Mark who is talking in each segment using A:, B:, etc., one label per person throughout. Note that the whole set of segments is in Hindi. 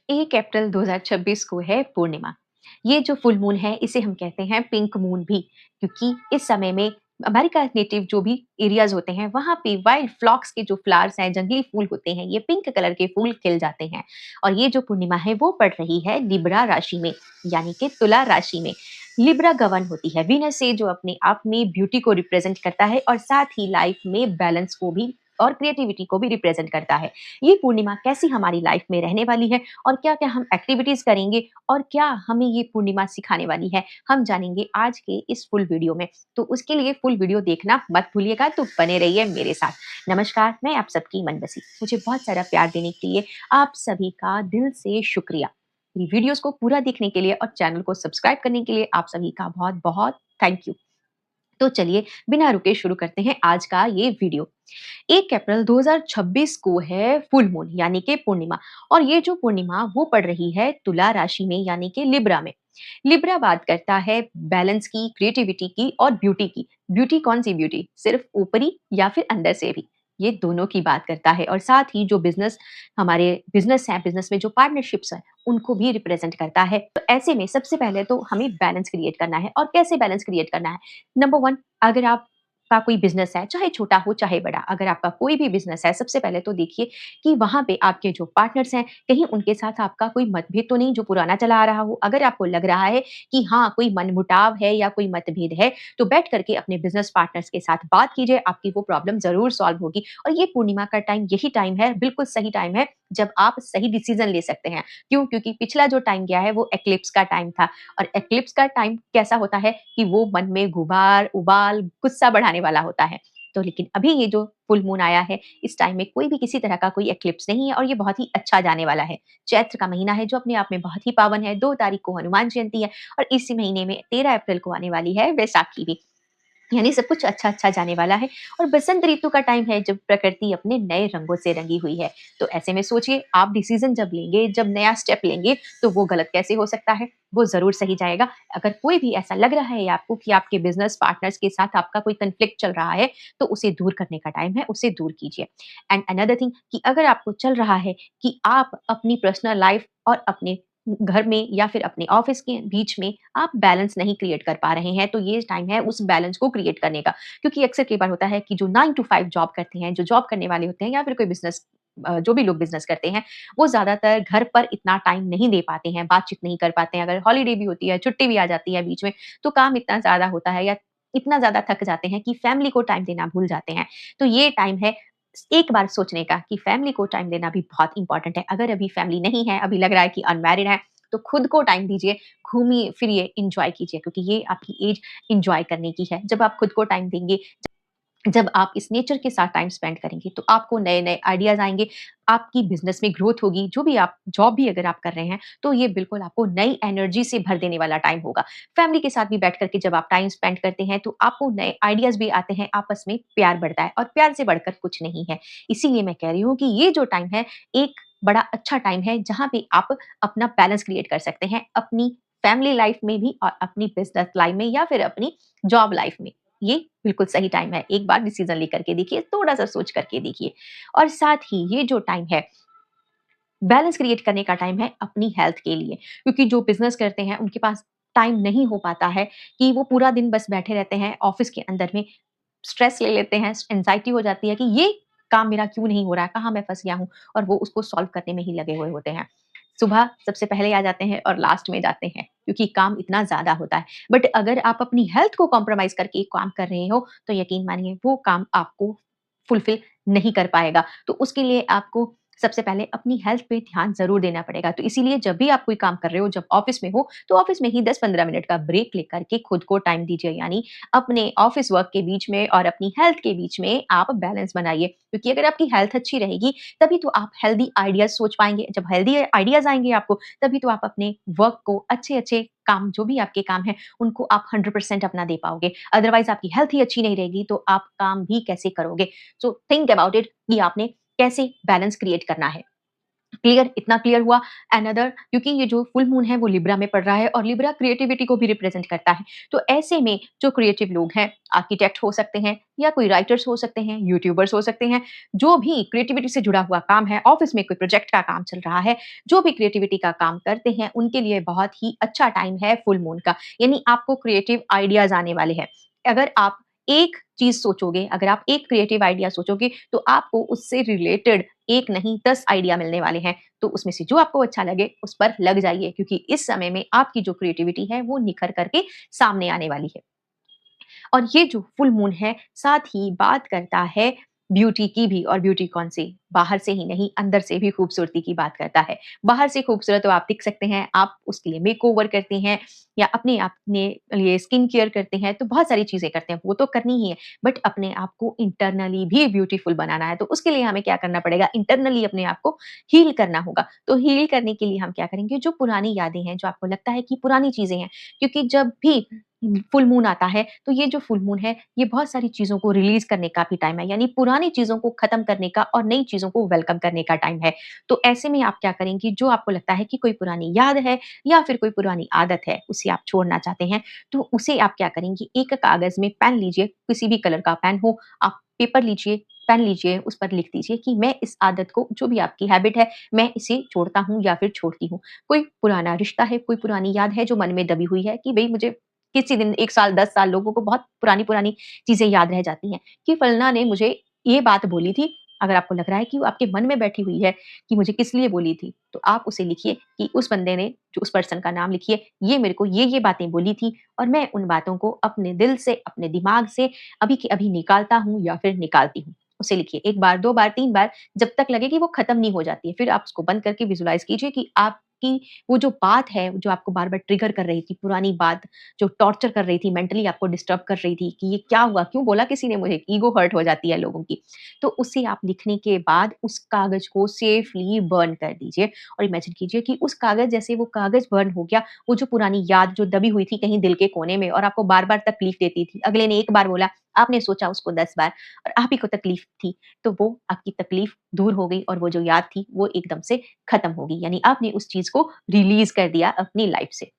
A: 1 अप्रैल 2026 को है पूर्णिमा। ये जो फुल मून है इसे हम कहते हैं पिंक मून भी, क्योंकि इस समय में अमेरिका नेटिव जो भी एरियाज़ होते हैं वहाँ पे वाइल्ड फ्लॉक्स के जो फ्लावर्स हैं, जंगली फूल होते हैं, ये पिंक कलर के फूल खिल जाते हैं। और ये जो पूर्णिमा है वो पड़ रही है लिब्रा राशि में, यानी कि तुला राशि में। लिब्रा गवर्न होती है वीनस से, जो अपने आप में ब्यूटी को रिप्रेजेंट करता है और साथ ही लाइफ में बैलेंस को भी और क्रिएटिविटी को भी रिप्रेजेंट करता है। ये पूर्णिमा कैसी हमारी लाइफ में रहने वाली है और क्या-क्या हम एक्टिविटीज़ करेंगे और क्या हमें ये पूर्णिमा सिखाने वाली है, हम जानेंगे आज के इस फुल वीडियो में। तो उसके लिए फुल वीडियो देखना मत भूलिएगा, तो बने रहिए मेरे साथ। नमस्कार, मैं आप सबकी मनबसी। मुझे बहुत सारा प्यार देने के लिए आप सभी का दिल से शुक्रिया। मेरी वीडियोज़ को पूरा देखने के लिए और चैनल को सब्सक्राइब करने के लिए आप सभी का बहुत-बहुत थैंक यू। तो चलिए बिना रुके शुरू करते हैं आज का ये वीडियो। 1 अप्रैल 2026 को है फुल मून, यानी कि पूर्णिमा। और ये जो पूर्णिमा वो पड़ रही है तुला राशि में, यानी कि लिब्रा में। लिब्रा बात करता है बैलेंस की, क्रिएटिविटी की और ब्यूटी की। ब्यूटी कौन सी ब्यूटी? सिर्फ ऊपरी या फिर अंदर से भी? ये दोनों की बात करता है। और साथ ही जो बिजनेस, हमारे बिजनेस है, बिजनेस में जो पार्टनरशिप्स है उनको भी रिप्रेजेंट करता है। तो ऐसे में सबसे पहले तो हमें बैलेंस क्रिएट करना है। और कैसे बैलेंस क्रिएट करना है? नंबर वन, अगर आप का कोई बिज़नेस है, चाहे छोटा हो चाहे बड़ा, अगर आपका कोई भी बिज़नेस है, सबसे पहले तो देखिए कि वहाँ पे आपके जो पार्टनर्स हैं, कहीं उनके साथ आपका कोई मतभेद तो नहीं जो पुराना चला आ रहा हो। अगर आपको लग रहा है कि हाँ, कोई मनमुटाव है या कोई मतभेद है, तो बैठ कर के अपने बिज़नेस पार्टनर्स के साथ बात कीजिए, आपकी वो प्रॉब्लम ज़रूर सॉल्व होगी। और ये पूर्णिमा का टाइम यही टाइम है, बिल्कुल सही टाइम है, जब आप सही डिसीज़न ले सकते हैं। क्यों? क्योंकि पिछला जो टाइम गया है, वो एक्लिप्स का टाइम था। और एक्लिप्स का टाइम कैसा होता है कि वो मन में गुबार, उबाल, गुस्सा बढ़ाने वाला होता है। तो लेकिन अभी ये जो फुल मून आया है, इस टाइम में कोई भी किसी तरह का कोई एक्लिप्स नहीं है और ये बहुत ही अच्छा जाने वाला है। चैत्र का महीना है जो अपने आप में बहुत ही पावन है। 2 तारीख को हनुमान जयंती है और इसी महीने में 13 अप्रैल को आने वाली है वैसाखी भी। यानी सब कुछ अच्छा-अच्छा जाने वाला है। और बसंत ऋतु का टाइम है जब प्रकृति अपने नए रंगों से रंगी हुई है। तो ऐसे में सोचिए, आप डिसीज़न जब लेंगे, जब नया स्टेप लेंगे, तो वो गलत कैसे हो सकता है? वो ज़रूर सही जाएगा। अगर कोई भी ऐसा लग रहा है आपको कि आपके बिज़नेस पार्टनर्स के साथ आपका कोई कॉन्फ्लिक्ट चल रहा है, तो उसे दूर करने का टाइम है, उसे दूर कीजिए। एंड अनदर थिंग, कि अगर आपको चल रहा है कि आप अपनी पर्सनल लाइफ़ और अपने घर में या फिर अपने ऑफिस के बीच में आप बैलेंस नहीं क्रिएट कर पा रहे हैं, तो ये टाइम है उस बैलेंस को क्रिएट करने का। क्योंकि अक्सर कई बार होता है कि जो 9 टू 5 जॉब करते हैं, जो जॉब करने वाले होते हैं या फिर कोई बिज़नेस, जो भी लोग बिज़नेस करते हैं, वो ज़्यादातर घर पर इतना टाइम नहीं दे पाते हैं, बातचीत नहीं कर पाते हैं। अगर हॉलिडे भी होती है, छुट्टी भी आ जाती है बीच में, तो काम इतना ज़्यादा होता है या इतना ज़्यादा थक जाते हैं कि फैमिली को टाइम देना भूल जाते हैं। तो ये टाइम है एक बार सोचने का कि फैमिली को टाइम देना भी बहुत इम्पोर्टेंट है। अगर अभी फैमिली नहीं है, अभी लग रहा है कि अनमैरिड है, तो खुद को टाइम दीजिए, घूमिए-फिरिए, एन्जॉय कीजिए, क्योंकि ये आपकी एज एन्जॉय करने की है। जब आप खुद को टाइम देंगे, जब आप इस नेचर के साथ टाइम स्पेंड करेंगे, तो आपको नए-नए आइडियाज़ आएँगे, आपकी बिज़नेस में ग्रोथ होगी, जो भी आप जॉब भी अगर आप कर रहे हैं, तो ये बिल्कुल आपको नई एनर्जी से भर देने वाला टाइम होगा। फैमिली के साथ भी बैठ कर के जब आप टाइम स्पेंड करते हैं, तो आपको नए आइडियाज़ भी आते हैं, आपस में प्यार बढ़ता है और प्यार से बढ़कर कुछ नहीं है। इसीलिए मैं कह रही हूँ कि ये जो टाइम है, एक बड़ा अच्छा टाइम है, जहाँ पे आप अपना बैलेंस क्रिएट कर सकते हैं, अपनी फैमिली लाइफ़ में भी और अपनी बिज़नेस लाइफ़ में या फिर अपनी जॉब लाइफ़ में। ये बिल्कुल सही टाइम है। एक बार डिसीज़न लेकर के देखिए, थोड़ा-सा सोच करके देखिए। और साथ ही ये जो टाइम है, बैलेंस क्रिएट करने का टाइम है अपनी हेल्थ के लिए। क्योंकि जो बिज़नेस करते हैं, उनके पास टाइम नहीं हो पाता है कि वो पूरा दिन बस बैठे रहते हैं ऑफ़िस के अंदर में, स्ट्रेस ले लेते हैं, एंग्ज़ायटी हो जाती है कि ये काम मेरा क्यों नहीं हो रहा है, कहाँ मैं फँस गया हूँ, और वो उसको सॉल्व करने में ही लगे हुए होते हैं। सुबह सबसे पहले आ जाते हैं और लास्ट में जाते हैं, क्योंकि काम इतना ज़्यादा होता है। बट अगर आप अपनी हेल्थ को कॉम्प्रोमाइज़ करके काम कर रहे हो, तो यकीन मानिए वो काम आपको फुलफ़िल नहीं कर पाएगा। तो उसके लिए आपको सबसे पहले अपनी हेल्थ पे ध्यान ज़रूर देना पड़ेगा। तो इसीलिए जब भी आप कोई काम कर रहे हो, जब ऑफ़िस में हो, तो ऑफ़िस में ही 10-15 मिनट का ब्रेक लेकर के खुद को टाइम दीजिए। यानी अपने ऑफ़िस वर्क के बीच में और अपनी हेल्थ के बीच में आप बैलेंस बनाइए। क्योंकि अगर आपकी हेल्थ अच्छी रहेगी, तभी तो आप हेल्दी आइडियाज़ सोच पाएँगे। जब हेल्दी आइडियाज़ आएँगे आपको, तभी तो आप अपने वर्क को अच्छे-अच्छे काम, जो भी आपके काम हैं, उनको आप 100% अपना दे पाओगे। अदरवाइज़ आपकी हेल्थ ही अच्छी नहीं रहेगी, तो आप काम भी कैसे करोगे? सो थिंक अबाउट इट कि आपने कैसे बैलेंस क्रिएट करना है। क्लियर, इतना क्लियर हुआ। अनदर, क्योंकि ये जो फुल मून है वो लिब्रा में पड़ रहा है और लिब्रा क्रिएटिविटी को भी रिप्रेजेंट करता है। तो ऐसे में जो क्रिएटिव लोग हैं, आर्किटेक्ट हो सकते हैं या कोई राइटर्स हो सकते हैं, यूट्यूबर्स हो सकते हैं, जो भी क्रिएटिविटी से जुड़ा हुआ काम है, ऑफिस में कोई प्रोजेक्ट का काम चल रहा है, जो भी क्रिएटिविटी का काम करते हैं, उनके लिए बहुत ही अच्छा टाइम है फुल मून का। यानी आपको क्रिएटिव आइडियाज़ आने वाले हैं। अगर आप एक चीज़ सोचोगे, अगर आप एक क्रिएटिव आइडिया सोचोगे, तो आपको उससे रिलेटेड 1 नहीं 10 आइडिया मिलने वाले हैं। तो उसमें से जो आपको अच्छा लगे उस पर लग जाइए, क्योंकि इस समय में आपकी जो क्रिएटिविटी है वो निखर करके सामने आने वाली है। और ये जो फुल मून है साथ ही बात करता है ब्यूटी की भी, और ब्यूटी कौन सी? बाहर से ही नहीं, अंदर से भी खूबसूरती की बात करता है। बाहर से खूबसूरत तो आप दिख सकते हैं, आप उसके लिए मेकओवर करते हैं या अपने लिए स्किन केयर करते हैं, तो बहुत सारी चीज़ें करते हैं, वो तो करनी ही है। बट अपने आप को इंटरनली भी ब्यूटीफुल बनाना है, तो उसके लिए हमें क्या करना पड़ेगा? इंटरनली अपने आप को हील करना होगा। तो हील करने के लिए हम क्या करेंगे? जो पुरानी यादें हैं, जो आपको लगता है कि पुरानी चीज़ें हैं, क्योंकि जब भी फुल मून आता है, तो ये जो फुल मून है, ये बहुत सारी चीज़ों को रिलीज़ करने का भी टाइम है, यानी पुरानी चीज़ों को खत्म करने का और नई चीज़ों को वेलकम करने का टाइम है। तो ऐसे में आप क्या करेंगी, जो आपको लगता है कि कोई पुरानी याद है या फिर कोई पुरानी आदत है, उसे आप छोड़ना चाहते हैं, तो उसे आप क्या करेंगी, एक कागज़ में पेन लीजिए, किसी भी कलर का पेन हो, आप पेपर लीजिए, पेन लीजिए, उस पर लिख दीजिए कि मैं इस आदत को, जो भी आपकी हैबिट है, मैं इसे छोड़ता हूँ या फिर छोड़ती हूँ। कोई पुराना रिश्ता है, कोई पुरानी याद है जो मन में दबी हुई है कि भई मुझे किसी दिन 1 साल, 10 साल, लोगों को बहुत पुरानी-पुरानी चीज़ें याद रह जाती हैं कि फलना ने मुझे ये बात बोली थी। अगर आपको लग रहा है कि वो आपके मन में बैठी हुई है कि मुझे किस लिए बोली थी, तो आप उसे लिखिए कि उस बंदे ने, जो उस पर्सन का नाम लिखिए, ये मेरे को ये बातें बोली थी और मैं उन बातों को अपने दिल से, अपने दिमाग से अभी के अभी निकालता हूँ या फिर निकालती हूँ। उसे लिखिए 1 बार, 2 बार, 3 बार, जब तक लगे कि वो खत्म नहीं हो जाती है। फिर आप उसको बंद करके विजुअलाइज़ कीजिए कि आपकी वो जो बात है, जो आपको बार-बार ट्रिगर कर रही थी, पुरानी बात जो टॉर्चर कर रही थी, मेंटली आपको डिस्टर्ब कर रही थी कि ये क्या हुआ? क्यों बोला किसी ने मुझे? ईगो हर्ट हो जाती है लोगों की। तो उसे आप लिखने के बाद उस कागज़ को सेफली बर्न कर दीजिए और इमेजिन कीजिए कि उस कागज़, जैसे वो कागज़ बर्न हो गया, वो जो पुरानी याद जो दबी हुई थी कहीं दिल के कोने में और आपको बार-बार तकलीफ देती थी, अगले ने 1 बार बोला, आपने सोचा उसको 10 बार और आप ही को तकलीफ थी, तो वो आपकी तकलीफ दूर हो गई और वो जो याद थी, वो एकदम से खत्म हो गई। यानी आपने उस चीज़ को रिलीज़ कर दिया अपनी लाइफ़ से।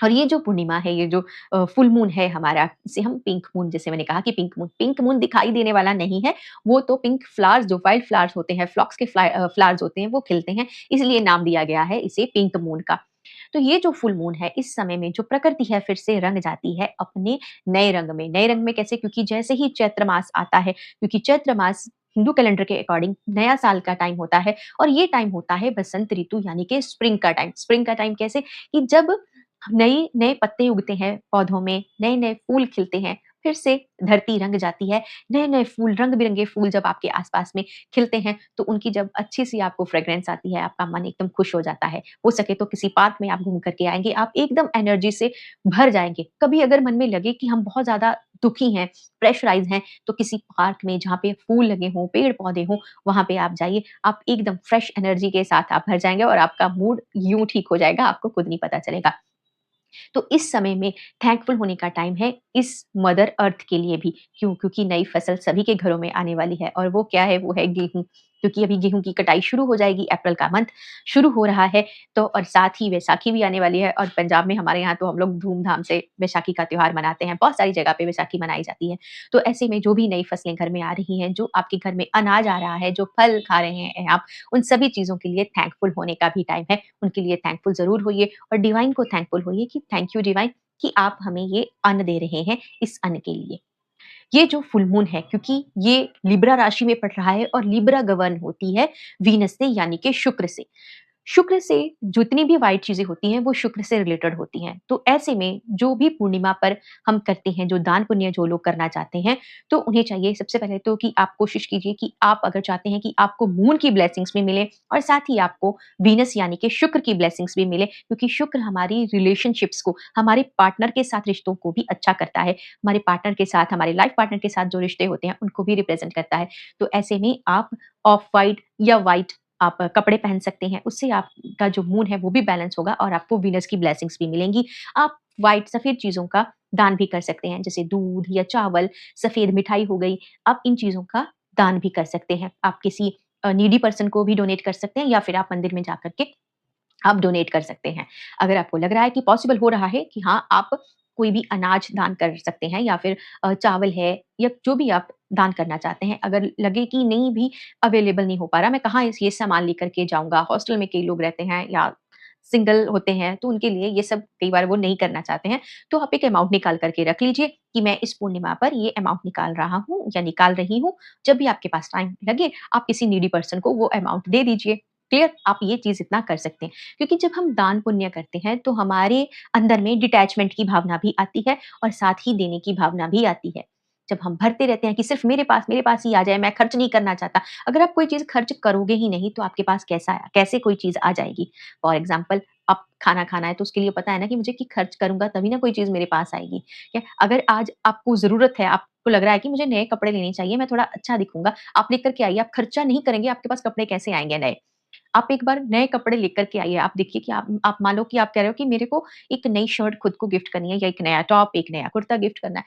A: और ये जो पूर्णिमा है, ये जो फुल मून है हमारा, इसे हम पिंक मून, जैसे मैंने कहा कि पिंक मून दिखाई देने वाला नहीं है, वो तो पिंक फ्लावर्स, जो वाइल्ड फ्लावर्स होते हैं, फ्लॉक्स के फ्लावर्स होते हैं, वो खिलते हैं, इसलिए नाम दिया गया है इसे पिंक मून का। तो ये जो फुल मून है, इस समय में जो प्रकृति है फिर से रंग जाती है अपने नए रंग में। नए रंग में कैसे? क्योंकि जैसे ही चैत्र मास आता है, क्योंकि चैत्र मास हिंदू कैलेंडर के अकॉर्डिंग नया साल का टाइम होता है और ये टाइम होता है बसंत ऋतु, यानी कि स्प्रिंग का टाइम। स्प्रिंग का टाइम कैसे? कि जब नई नए पत्ते उगते हैं पौधों में, नए-नए फूल खिलते हैं, फिर से धरती रंग जाती है, नए-नए फूल, रंग-बिरंगे फूल जब आपके आस-पास में खिलते हैं, तो उनकी जब अच्छी-सी आपको फ्रेग्रेंस आती है, आपका मन एकदम खुश हो जाता है। हो सके तो किसी पार्क में आप घूम कर के आएँगे, आप एकदम एनर्जी से भर जाएँगे। कभी अगर मन में लगे कि हम बहुत ज़्यादा दुखी हैं, प्रेशराइज़ हैं, तो किसी पार्क में जहाँ पे फूल लगे हों, पेड़-पौधे हों, वहाँ पे आप जाइए, आप एकदम फ्रेश एनर्जी के साथ आप भर जाएँगे और आपका मूड यूँ ठीक हो जाएगा, आपको खुद नहीं पता चलेगा। तो इस समय में थैंकफुल होने का टाइम है इस मदर अर्थ के लिए भी। क्यों? क्योंकि नई फसल सभी के घरों में आने वाली है और वो क्या है? वो है गेहूँ। क्योंकि अभी गेहूँ की कटाई शुरू हो जाएगी, अप्रैल का मंथ शुरू हो रहा है, तो और साथ ही वैसाखी भी आने वाली है और पंजाब में, हमारे यहाँ तो हम लोग धूम-धाम से वैसाखी का त्योहार मनाते हैं, बहुत सारी जगह पे वैसाखी मनाई जाती है। तो ऐसे में जो भी नई फसलें घर में आ रही हैं, जो आपके घर में अनाज आ रहा है, जो फल खा रहे हैं आप, उन सभी चीज़ों के लिए थैंकफुल होने का भी टाइम है। उनके लिए थैंकफुल ज़रूर होइए और डिवाइन को थैंकफुल होइए कि थैंक यू डिवाइन कि आप हमें ये अन्न दे रहे हैं, इस अन्न के लिए। ये जो फुल मून है, क्योंकि ये लिब्रा राशि में पड़ रहा है और लिब्रा गवर्न होती है वीनस से, यानी कि शुक्र से। शुक्र से जितनी भी व्हाइट चीज़ें होती हैं, वो शुक्र से रिलेटेड होती हैं। तो ऐसे में जो भी पूर्णिमा पर हम करते हैं, जो दान-पुण्य जो लोग करना चाहते हैं, तो उन्हें चाहिए सबसे पहले तो कि आप कोशिश कीजिए कि आप अगर चाहते हैं कि आपको मून की ब्लेसिंग्स भी मिलें और साथ ही आपको वीनस यानी कि शुक्र की ब्लेसिंग्स भी मिले, क्योंकि शुक्र हमारी रिलेशनशिप्स को, हमारे पार्टनर के साथ रिश्तों को भी अच्छा करता है। हमारे पार्टनर के साथ, हमारे लाइफ पार्टनर के साथ जो रिश्ते होते हैं, उनको भी रिप्रेज़ेंट करता है। तो ऐसे में आप ऑफ व्हाइट या व्हाइट आप कपड़े पहन सकते हैं, उससे आपका जो मूड है वो भी बैलेंस होगा और आपको वीनस की ब्लेसिंग्स भी मिलेंगी। आप व्हाइट सफ़ेद चीज़ों का दान भी कर सकते हैं, जैसे दूध या चावल, सफ़ेद मिठाई हो गई, आप इन चीज़ों का दान भी कर सकते हैं। आप किसी नीडी पर्सन को भी डोनेट कर सकते हैं या फिर आप मंदिर में जाकर के आप डोनेट कर सकते हैं। अगर आपको लग रहा है कि पॉसिबल हो रहा है कि हाँ, आप कोई भी अनाज दान कर सकते हैं या फिर चावल है या जो भी आप दान करना चाहते हैं, अगर लगे कि नहीं भी अवेलेबल नहीं हो पा रहा, मैं कहाँ इस ये सामान लेकर के जाऊँगा, हॉस्टल में कई लोग रहते हैं या सिंगल होते हैं, तो उनके लिए ये सब कई बार वो नहीं करना चाहते हैं, तो आप एक अमाउंट निकाल कर के रख लीजिए कि मैं इस पूर्णिमा पर ये अमाउंट निकाल रहा हूँ या निकाल रही हूँ। जब भी आपके पास टाइम लगे, आप किसी नीडी पर्सन को वो अमाउंट दे दीजिए। क्लियर? आप ये चीज़ इतना कर सकते हैं। क्योंकि जब हम दान पुण्य करते हैं तो हमारे अंदर में डिटैचमेंट की भावना भी आती है और साथ ही देने की भावना भी आती है। जब हम भरते रहते हैं कि सिर्फ मेरे पास ही आ जाए, मैं खर्च नहीं करना चाहता। अगर आप कोई चीज़ खर्च करोगे ही नहीं तो आपके पास कैसे कोई चीज़ आ जाएगी? फॉर एग्ज़ाम्पल, आप खाना खाना है तो उसके लिए पता है ना कि मुझे कि खर्च करूँगा तभी ना कोई चीज़ मेरे पास आएगी। क्या अगर आज आपको ज़रूरत है, आपको लग रहा है कि मुझे नए कपड़े लेने चाहिए, मैं थोड़ा अच्छा दिखूँगा, आप लेकर के आइए, आप खर्चा नहीं करेंगे, आपके पास कपड़े कैसे आएँगे नए? आप एक बार नए कपड़े लेकर के आइए। आप देखिए कि आप मान लो कि आप कह रहे हो कि मेरे को एक नई शर्ट खुद को गिफ्ट करनी है या एक नया टॉप, एक नया कुर्ता गिफ्ट करना है।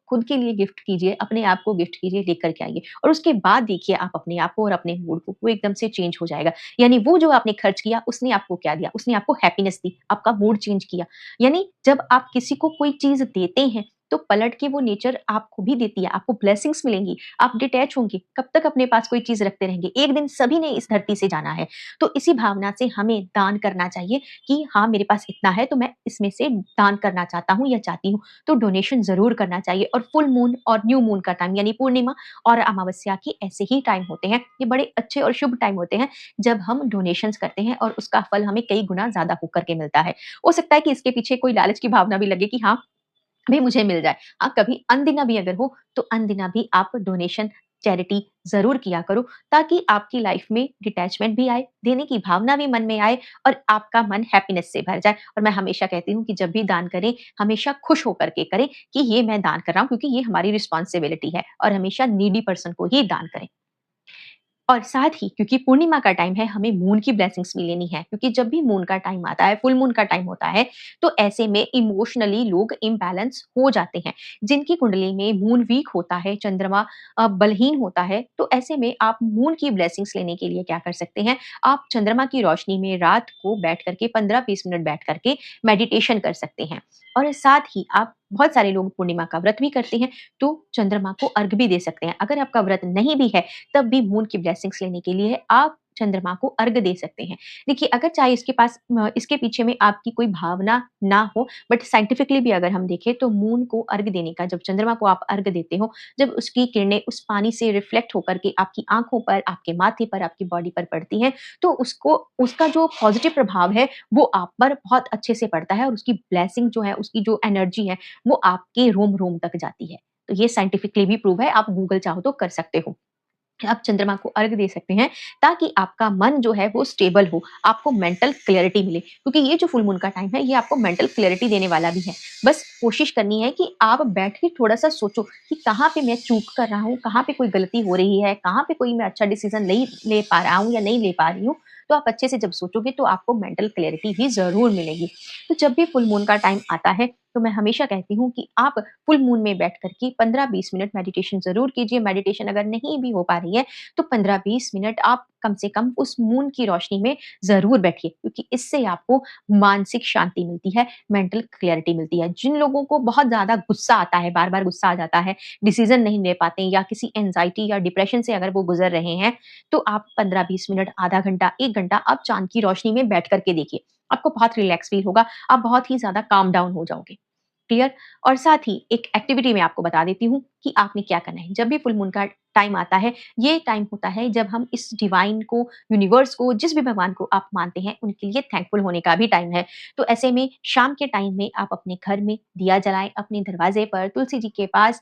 A: खुद के लिए गिफ्ट कीजिए, अपने आप को गिफ्ट कीजिए, लेकर के आइए और उसके बाद देखिए आप अपने आप को और अपने मूड को, वो एकदम से चेंज हो जाएगा। यानी वो जो आपने खर्च किया, उसने आपको क्या दिया? उसने आपको हैप्पीनेस दी, आपका मूड चेंज किया। यानी जब आप किसी को कोई चीज़ देते हैं, तो पलट के वो नेचर आपको भी देती है, आपको ब्लेसिंग्स मिलेंगी, आप डिटैच होंगे, कब तक अपने पास कोई चीज़ रखते रहेंगे? एक दिन सभी ने इस धरती से जाना है। तो इसी भावना से हमें दान करना चाहिए कि हाँ, मेरे पास इतना है तो मैं इसमें से दान करना चाहता हूँ या चाहती हूँ। तो डोनेशन ज़रूर करना चाहिए और फुल मून और न्यू मून का टाइम यानी पूर्णिमा और अमावस्या के ऐसे ही टाइम होते हैं। ये बड़े अच्छे और शुभ टाइम होते हैं जब हम डोनेशंस करते हैं और उसका फल हमें कई गुना ज़्यादा होकर के मिलता है। हो सकता है कि इसके पीछे कोई लालच की भावना भी लगे कि हाँ, भी मुझे मिल जाए। हाँ, कभी अनदिना भी अगर हो, तो अनदिना भी आप डोनेशन, चैरिटी ज़रूर किया करो, ताकि आपकी लाइफ में डिटैचमेंट भी आए, देने की भावना भी मन में आए और आपका मन हैप्पीनेस से भर जाए। और मैं हमेशा कहती हूँ कि जब भी दान करें, हमेशा खुश होकर के करें कि ये मैं दान कर रहा हूँ क्योंकि ये हमारी रिस्पॉन्सिबिलिटी है और हमेशा नीडी पर्सन को ही दान करें। और साथ ही क्योंकि पूर्णिमा का टाइम है, हमें मून की ब्लेसिंग्स भी लेनी है क्योंकि जब भी मून का टाइम आता है, फुल मून का टाइम होता है, तो ऐसे में इमोशनली लोग इम्बैलेंस हो जाते हैं। जिनकी कुंडली में मून वीक होता है, चंद्रमा बलहीन होता है, तो ऐसे में आप मून की ब्लेसिंग्स लेने के लिए क्या कर सकते हैं, आप चंद्रमा की रोशनी में रात को बैठ करके 15-20 मिनट बैठ करके मेडिटेशन कर सकते हैं। और साथ ही आप बहुत सारे लोग पूर्णिमा का व्रत भी करते हैं, तो चंद्रमा को अर्घ भी दे सकते हैं। अगर आपका व्रत नहीं भी है, तब भी मून की ब्लेसिंग्स लेने के लिए आप चंद्रमा को अर्घ दे सकते हैं। देखिए, अगर चाहे इसके पीछे में आपकी कोई भावना ना हो, बट साइंटिफिकली भी अगर हम देखें तो मून को अर्घ देने का, जब चंद्रमा को आप अर्घ देते हो, जब उसकी किरणें उस पानी से रिफ्लेक्ट होकर के आपकी आँखों पर, आपके माथे पर, आपकी बॉडी पर पड़ती हैं, तो उसको उसका जो पॉजिटिव प्रभाव है, वो आप पर बहुत अच्छे से पड़ता है और उसकी ब्लेसिंग जो है, उसकी जो एनर्जी है, वो आपके रोम-रोम तक जाती है। तो ये साइंटिफिकली भी प्रूव है, आप गूगल चाहो तो कर सकते हो। आप चंद्रमा को अर्घ दे सकते हैं ताकि आपका मन जो है वो स्टेबल हो, आपको मेंटल क्लैरिटी मिले क्योंकि ये जो फुल मून का टाइम है ये आपको मेंटल क्लैरिटी देने वाला भी है। बस कोशिश करनी है कि आप बैठ के थोड़ा-सा सोचो कि कहाँ पे मैं चूक कर रहा हूँ, कहाँ पे कोई गलती हो रही है, कहाँ पे कोई मैं अच्छा डिसीज़न नहीं ले पा रहा हूँ या नहीं ले पा रही हूँ। तो आप अच्छे से जब सोचोगे तो आपको मेंटल क्लैरिटी भी ज़रूर मिलेगी। तो जब भी फुल मून का टाइम आता है, तो मैं हमेशा कहती हूँ कि आप फुल मून में बैठ कर के 15-20 मिनट मेडिटेशन ज़रूर कीजिए। मेडिटेशन अगर नहीं भी हो पा रही है, तो 15-20 मिनट आप कम से कम उस मून की रोशनी में ज़रूर बैठिए क्योंकि इससे आपको मानसिक शांति मिलती है, मेंटल क्लैरिटी मिलती है। जिन लोगों को बहुत ज़्यादा गुस्सा आता है, बार-बार गुस्सा आ जाता है, डिसीज़न नहीं ले पाते या किसी एंग्ज़ायटी या डिप्रेशन से अगर वो गुज़र रहे हैं, तो आप 15-20 मिनट, आधा घंटा, 1 घंटा आप चाँद की रोशनी में बैठ कर के देखिए। आपको बहुत रिलैक्स फ़ील होगा, आप बहुत ही ज़्यादा काम डाउन हो जाओगे। क्लियर? और साथ ही एक एक्टिविटी मैं आपको बता देती हूँ कि आपने क्या करना है। जब भी फुल मून का टाइम आता है, ये टाइम होता है जब हम इस डिवाइन को, यूनिवर्स को, जिस भी भगवान को आप मानते हैं, उनके लिए थैंकफुल होने का भी टाइम है। तो ऐसे में शाम के टाइम में आप अपने घर में दिया जलाएँ, अपने दरवाज़े पर, तुलसी जी के पास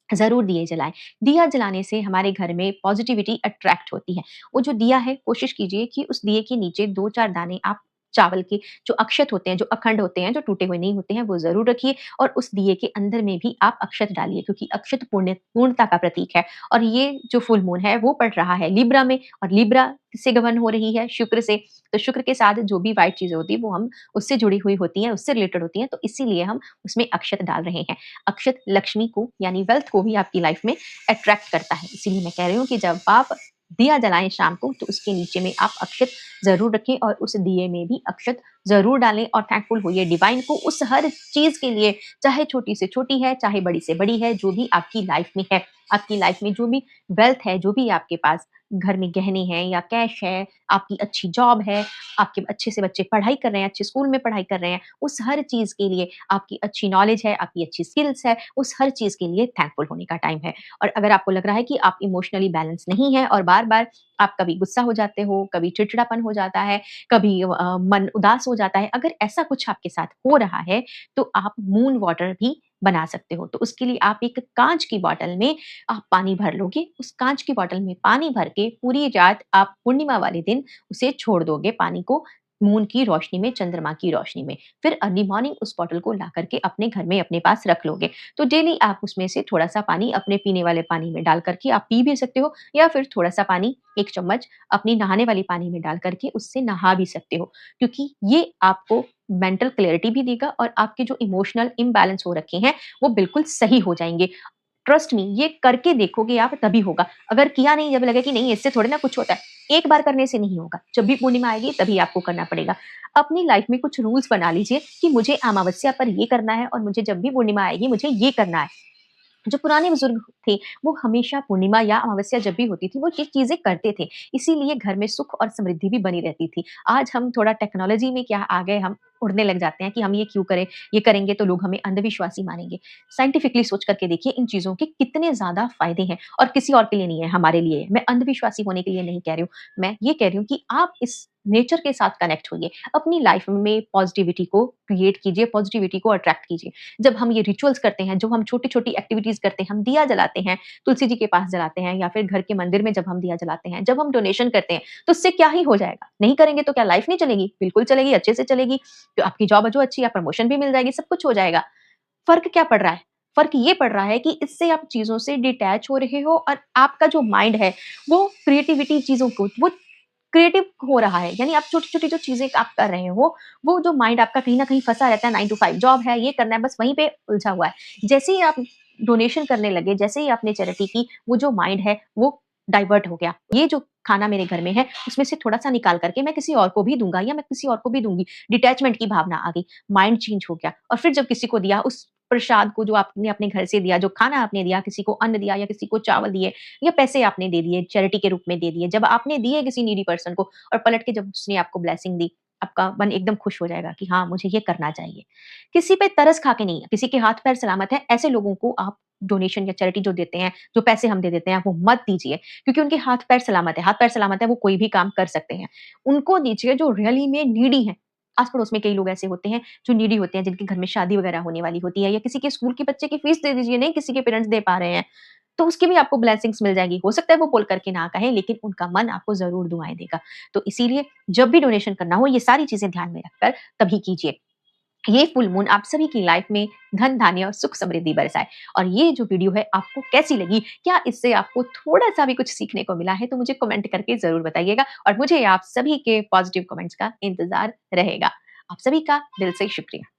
A: ज़रूर दिए जलाएँ। दिया जलाने से हमारे घर में पॉज़िटिविटी अट्रैक्ट होती है। वो जो दिया है, कोशिश कीजिए कि उस दिए के नीचे 2-4 दाने आप चावल के जो अक्षत होते हैं, जो अखंड होते हैं, जो टूटे हुए नहीं होते हैं, वो ज़रूर रखिए और उस दिए के अंदर में भी आप अक्षत डालिए क्योंकि अक्षत पूर्णता का प्रतीक है और ये जो फुल मून है, वो पड़ रहा है लिब्रा में और लिब्रा किससे गवर्न हो रही है? शुक्र से। तो शुक्र के साथ जो भी व्हाइट चीज़ें होती हैं, वो हम उससे जुड़ी हुई होती हैं, उससे रिलेटेड होती हैं, तो इसीलिए हम उसमें अक्षत डाल रहे हैं। अक्षत लक्ष्मी को यानी वेल्थ को भी आपकी लाइफ में अट्रैक्ट करता है। इसीलिए मैं कह रही हूँ कि जब आप दिया जलाएँ शाम को तो उसके नीचे में आप अक्षत ज़रूर रखें और उस दिए में भी अक्षत ज़रूर डालें और थैंकफुल होइए डिवाइन को उस हर चीज़ के लिए, चाहे छोटी से छोटी है, चाहे बड़ी से बड़ी है, जो भी आपकी लाइफ में है। आपकी लाइफ में जो भी वेल्थ है, जो भी आपके पास घर में गहने हैं या कैश है, आपकी अच्छी जॉब है, आपके अच्छे से बच्चे पढ़ाई कर रहे हैं, अच्छे स्कूल में पढ़ाई कर रहे हैं, उस हर चीज़ के लिए आपकी अच्छी नॉलेज है, आपकी अच्छी स्किल्स है, उस हर चीज़ के लिए थैंकफुल होने का टाइम है। और अगर आपको लग रहा है कि आप इमोशनली बैलेंस नहीं हैं और बार-बार आप कभी गुस्सा हो जाते हो, कभी चिड़चिड़ापन हो जाता है, कभी मन उदास हो जाता है, अगर ऐसा कुछ आपके साथ हो रहा है, तो आप मून वाटर भी बना सकते हो। तो उसके लिए आप एक काँच की बॉटल में आप पानी भर लोगे, उस काँच की बॉटल में पानी भर के पूरी रात आप पूर्णिमा वाले दिन उसे छोड़ दोगे पानी को मून की रोशनी में, चंद्रमा की रोशनी में। फिर अर्ली मॉर्निंग उस बॉटल को ला कर के अपने घर में अपने पास रख लोगे। तो डेली आप उसमें से थोड़ा-सा पानी अपने पीने वाले पानी में डाल कर के आप पी भी सकते हो या फिर थोड़ा-सा पानी 1 चम्मच अपनी नहाने वाली पानी में डाल कर के उससे नहा भी सकते हो। क्योंकि ये आपको मेंटल क्लैरिटी भी देगा और आपके जो इमोशनल इम्बैलेंस हो रखे हैं, वो बिल्कुल सही हो जाएँगे। ट्रस्ट मी ये करके देखोगे आप तभी होगा। अगर किया नहीं जब लगे कि नहीं इससे थोड़ी ना कुछ होता है, एक बार करने से नहीं होगा। जब भी पूर्णिमा आएगी तभी आपको करना पड़ेगा। अपनी लाइफ में कुछ रूल्स बना लीजिए कि मुझे अमावस्या पर ये करना है और मुझे जब भी पूर्णिमा आएगी मुझे ये करना है। जो पुराने बुजुर्ग थे, वो हमेशा पूर्णिमा या अमावस्या जब भी होती थी, वो ये चीज़ें करते थे। इसीलिए घर में सुख और समृद्धि भी बनी रहती थी। आज हम थोड़ा टेक्नोलॉजी में क्या आ गए, हम उड़ने लग जाते हैं कि हम ये क्यों करें, ये करेंगे तो लोग हमें अंधविश्वासी मानेंगे। साइंटिफिकली सोच करके देखिए इन चीज़ों के कितने ज़्यादा फ़ायदे हैं और किसी और के लिए नहीं है, हमारे लिए है। मैं अंधविश्वासी होने के लिए नहीं कह रही हूँ। मैं ये कह रही हूँ कि आप इस नेचर के साथ कनेक्ट होइए। अपनी लाइफ में पॉज़िटिविटी को क्रिएट कीजिए, पॉज़िटिविटी को अट्रैक्ट कीजिए। जब हम ये रिचुअल्स करते हैं, जो हम छोटी-छोटी एक्टिविटीज़ करते हैं, हम दिया जलाते हैं, तुलसी जी के पास जलाते हैं या फिर घर के मंदिर में जब हम दिया जलाते हैं, जब हम डोनेशन करते हैं, तो उससे क्या ही हो जाएगा? नहीं करेंगे तो क्या लाइफ नहीं चलेगी? बिल्कुल चलेगी, अच्छे से चलेगी। तो आपकी जॉब जो अच्छी है, प्रमोशन भी मिल जाएगी, सब कुछ हो जाएगा। फ़र्क क्या पड़ रहा है? फ़र्क ये पड़ रहा है कि इससे आप चीज़ों से डिटैच हो रहे हो और आपका जो माइंड है, वो क्रिएटिविटी चीज़ों को वो क्रिएटिव हो रहा है। यानी आप छोटी-छोटी जो चीज़ें आप कर रहे हो, वो जो माइंड आपका कहीं न कहीं फँसा रहता है 9 टू 5 जॉब है, ये करना है, बस वहीं पे उलझा हुआ है। जैसे ही आप डोनेशन करने लगे, जैसे ही आपने चैरिटी की, वो जो माइंड है, वो डाइवर्ट हो गया। ये जो खाना मेरे घर में है, उसमें से थोड़ा-सा निकाल कर के मैं किसी और को भी दूँगा या मैं किसी और को भी दूँगी। डिटैचमेंट की भावना आ गई, माइंड चेंज हो गया और फिर जब किसी को दिया, उस प्रसाद को जो आपने अपने घर से दिया, जो खाना आपने दिया, किसी को अन्न दिया या किसी को चावल दिए या पैसे आपने दे दिए, चैरिटी के रूप में दे दिए। जब आपने दिए किसी नीडी पर्सन को और पलट के जब उसने आपको ब्लेसिंग दी, आपका मन एकदम खुश हो जाएगा कि हाँ, मुझे ये करना चाहिए। किसी पे तरस खा के नहीं, किसी के हाथ-पैर सलामत है, ऐसे लोगों को आप डोनेशन या चैरिटी जो देते हैं, जो पैसे हम दे देते हैं, वो मत दीजिए क्योंकि उनके हाथ-पैर सलामत है। हाथ-पैर सलामत है, वो कोई भी काम कर सकते हैं। उनको दीजिए जो रियली में नीडी हैं। आस-पड़ोस में कई लोग ऐसे होते हैं, जो नीडी होते हैं, जिनके घर में शादी वगैरह होने वाली होती है या किसी के स्कूल के बच्चे की फीस दे दीजिए, नहीं किसी के पेरेंट्स दे पा रहे हैं। तो उसकी भी आपको ब्लेसिंग्स मिल जाएगी। हो सकता है वो बोल करके ना कहें, लेकिन उनका मन आपको ज़रूर दुआएँ देगा। तो इसीलिए जब भी डोनेशन करना हो, ये सारी चीज़ें ध्यान में रखकर तभी कीजिए। ये फुल मून आप सभी की लाइफ में धन, धान्य और सुख समृद्धि बरसाए। और ये जो वीडियो है आपको कैसी लगी? क्या इससे आपको थोड़ा-सा भी कुछ सीखने को मिला है? तो मुझे कमेंट करके ज़रूर बताइएगा और मुझे आप सभी के पॉज़िटिव कमेंट्स का इंतज़ार रहेगा। आप सभी का दिल से शुक्रिया।